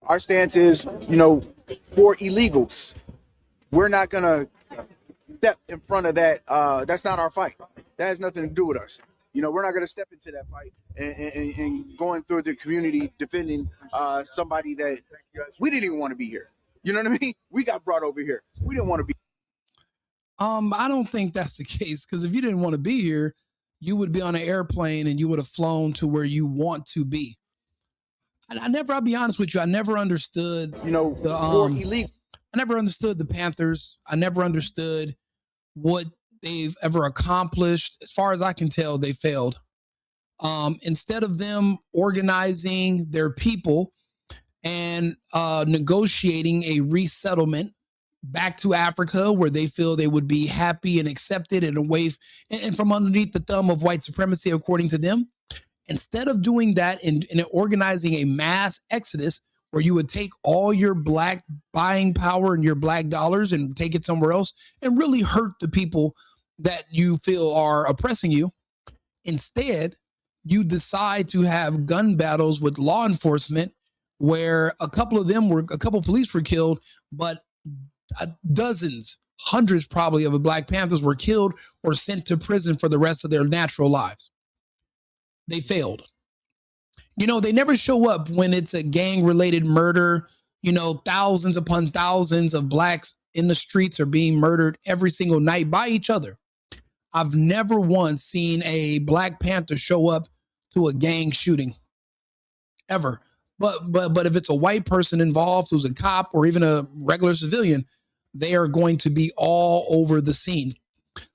Our stance is, for illegals. We're not gonna step in front of that. That's not our fight. That has nothing to do with us. We're not gonna step into that fight and going through the community defending somebody that we didn't even want to be here. You know what I mean? We got brought over here. We didn't want to be. I don't think that's the case, because if you didn't want to be here, you would be on an airplane and you would have flown to where you want to be. I'll be honest with you, I never understood For illegal. I never understood the Panthers. I never understood what they've ever accomplished. As far as I can tell, they failed. Instead of them organizing their people and negotiating a resettlement back to Africa where they feel they would be happy and accepted and away and from underneath the thumb of white supremacy, according to them. Instead of doing that and organizing a mass exodus where you would take all your black buying power and your black dollars and take it somewhere else and really hurt the people that you feel are oppressing you, instead, you decide to have gun battles with law enforcement where a couple police were killed, but dozens, hundreds probably of the Black Panthers were killed or sent to prison for the rest of their natural lives. They failed. They never show up when it's a gang-related murder. Thousands upon thousands of blacks in the streets are being murdered every single night by each other. I've never once seen a Black Panther show up to a gang shooting, ever. But if it's a white person involved who's a cop or even a regular civilian, they are going to be all over the scene.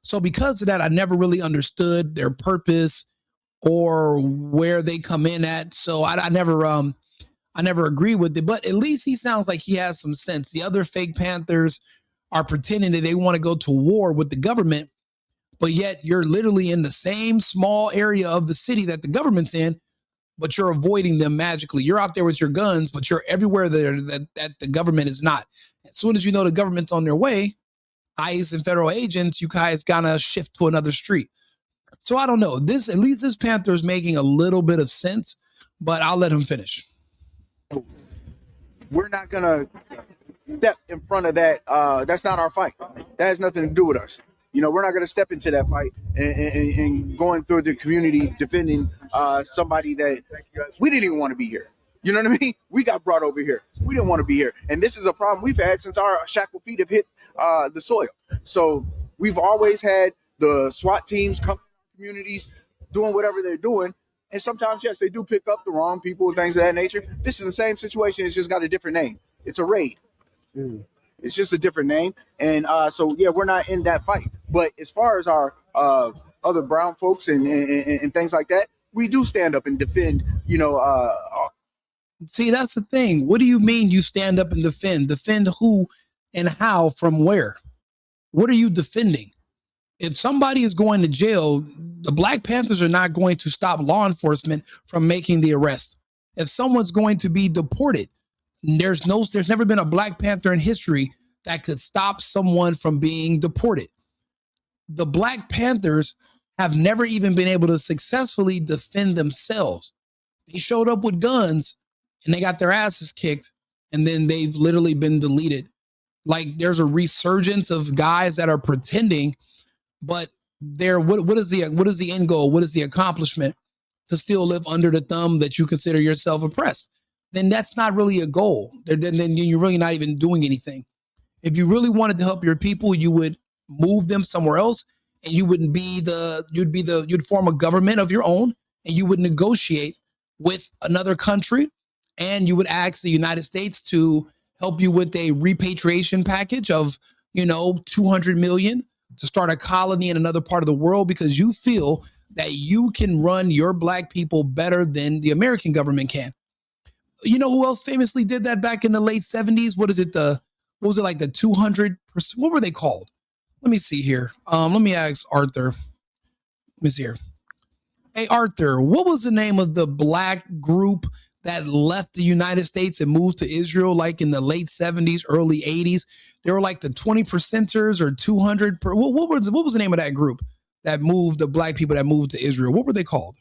So because of that, I never really understood their purpose or where they come in at. So I never agree with it, but at least he sounds like he has some sense. The other fake Panthers are pretending that they want to go to war with the government, but yet you're literally in the same small area of the city that the government's in, but you're avoiding them magically. You're out there with your guns, but you're everywhere there that the government is not. As soon as you know the government's on their way, ICE and federal agents, you guys gotta shift to another street. So I don't know. At least this Panther is making a little bit of sense, but I'll let him finish. We're not gonna step in front of that. That's not our fight. That has nothing to do with us. We're not going to step into that fight and going through the community defending somebody that we didn't even want to be here. You know what I mean? We got brought over here. We didn't want to be here. And this is a problem we've had since our shackled feet have hit the soil. So we've always had the SWAT teams come to communities doing whatever they're doing. And sometimes, yes, they do pick up the wrong people and things of that nature. This is the same situation. It's just got a different name. It's a raid. It's just a different name. And so, yeah, we're not in that fight. But as far as our other brown folks and things like that, we do stand up and defend, See, that's the thing. What do you mean you stand up and defend? Defend who and how from where? What are you defending? If somebody is going to jail, the Black Panthers are not going to stop law enforcement from making the arrest. If someone's going to be deported, there's never been a Black Panther in history that could stop someone from being deported. The Black Panthers have never even been able to successfully defend themselves. They showed up with guns and they got their asses kicked, and then they've literally been deleted. Like, there's a resurgence of guys that are pretending, but what is the end goal? What is the accomplishment? To still live under the thumb that you consider yourself oppressed. Then that's not really a goal. Then you're really not even doing anything. If you really wanted to help your people, you would move them somewhere else, and you'd form a government of your own, and you would negotiate with another country, and you would ask the United States to help you with a repatriation package of, 200 million to start a colony in another part of the world, because you feel that you can run your Black people better than the American government can. You know who else famously did that back in the late 70s? What was it like the 200%? What were they called? Let me see here. Let me ask Arthur. Let me see here. Hey, Arthur, what was the name of the Black group that left the United States and moved to Israel like in the late 70s, early 80s? They were like the 20%ers or 200. What was the name of that group that moved, the Black people that moved to Israel? What were they called?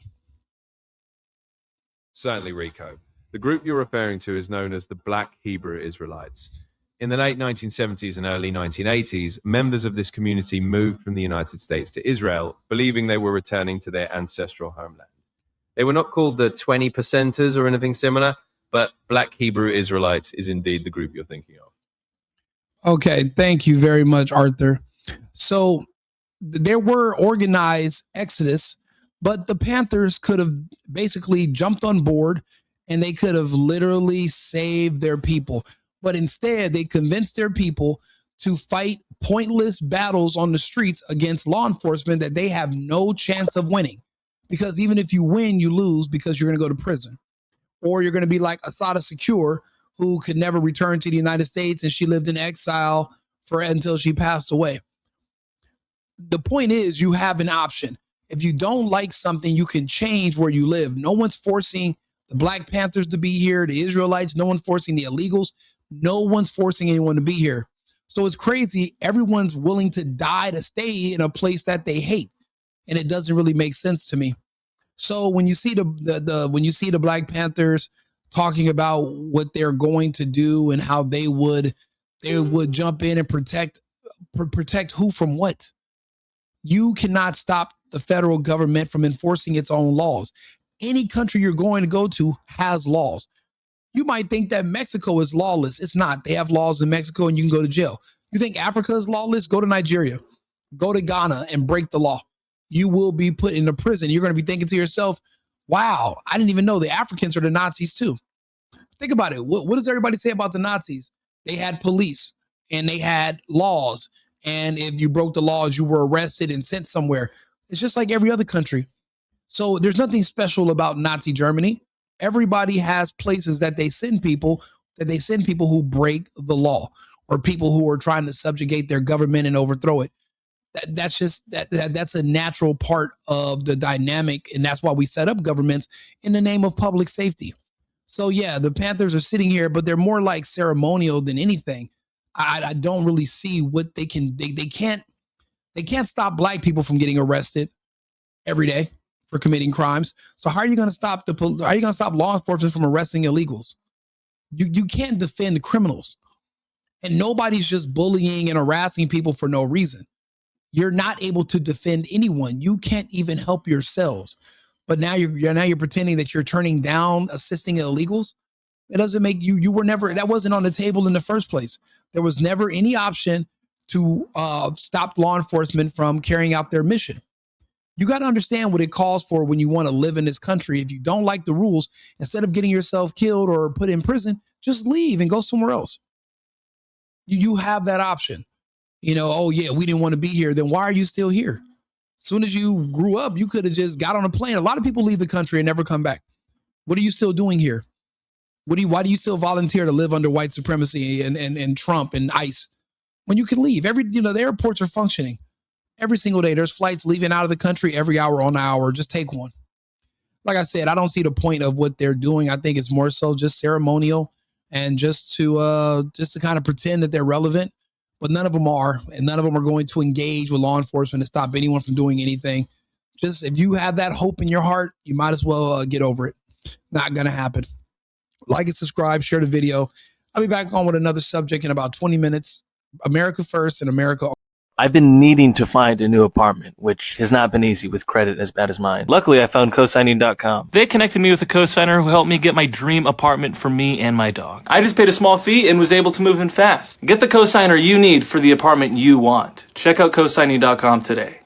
Certainly, Rico. The group you're referring to is known as the Black Hebrew Israelites. In the late 1970s and early 1980s, members of this community moved from the United States to Israel, believing they were returning to their ancestral homeland. They were not called the 20 percenters or anything similar, but Black Hebrew Israelites is indeed the group you're thinking of. Okay, thank you very much, Arthur. So there were organized exodus, but the Panthers could have basically jumped on board and they could have literally saved their people. But instead, they convinced their people to fight pointless battles on the streets against law enforcement that they have no chance of winning. Because even if you win, you lose because you're going to go to prison. Or you're going to be like Asada Secure, who could never return to the United States, and she lived in exile until she passed away. The point is, you have an option. If you don't like something, you can change where you live. No one's forcing the Black Panthers to be here, the Israelites. No one's forcing the illegals. No one's forcing anyone to be here. So it's crazy. Everyone's willing to die to stay in a place that they hate. And it doesn't really make sense to me. So when you see the Black Panthers talking about what they're going to do and how they would jump in and protect who from what? You cannot stop the federal government from enforcing its own laws. Any country you're going to go to has laws. You might think that Mexico is lawless. It's not. They have laws in Mexico and you can go to jail. You think Africa is lawless? Go to Nigeria. Go to Ghana and break the law. You will be put into prison. You're going to be thinking to yourself, wow, I didn't even know the Africans are the Nazis too. Think about it. What does everybody say about the Nazis? They had police and they had laws. And if you broke the laws, you were arrested and sent somewhere. It's just like every other country. So there's nothing special about Nazi Germany. Everybody has places that they send people who break the law or people who are trying to subjugate their government and overthrow it. That's a natural part of the dynamic. And that's why we set up governments in the name of public safety. So yeah, the Panthers are sitting here, but they're more like ceremonial than anything. I don't really see what they can. They can't stop Black people from getting arrested every day for committing crimes. So how are you going to stop law enforcement from arresting illegals? You can't defend criminals, and nobody's just bullying and harassing people for no reason. You're not able to defend anyone. You can't even help yourselves. But now you're pretending that you're turning down assisting illegals. It doesn't make you were never, that wasn't on the table in the first place. There was never any option to stop law enforcement from carrying out their mission. You got to understand what it calls for when you want to live in this country. If you don't like the rules, instead of getting yourself killed or put in prison, just leave and go somewhere else. You have that option. Oh yeah, we didn't want to be here. Then why are you still here? As soon as you grew up, you could have just got on a plane. A lot of people leave the country and never come back. What are you still doing here? Why do you still volunteer to live under white supremacy and Trump and ICE when you can leave? The airports are functioning every single day. There's flights leaving out of the country every hour on hour. Just take one. Like I said, I don't see the point of what they're doing. I think it's more so just ceremonial and just to kind of pretend that they're relevant. But none of them are, and none of them are going to engage with law enforcement to stop anyone from doing anything. Just if you have that hope in your heart, you might as well get over it. Not going to happen. Like and subscribe, share the video. I'll be back on with another subject in about 20 minutes. America first and America. I've been needing to find a new apartment, which has not been easy with credit as bad as mine. Luckily, I found cosigning.com. They connected me with a cosigner who helped me get my dream apartment for me and my dog. I just paid a small fee and was able to move in fast. Get the cosigner you need for the apartment you want. Check out cosigning.com today.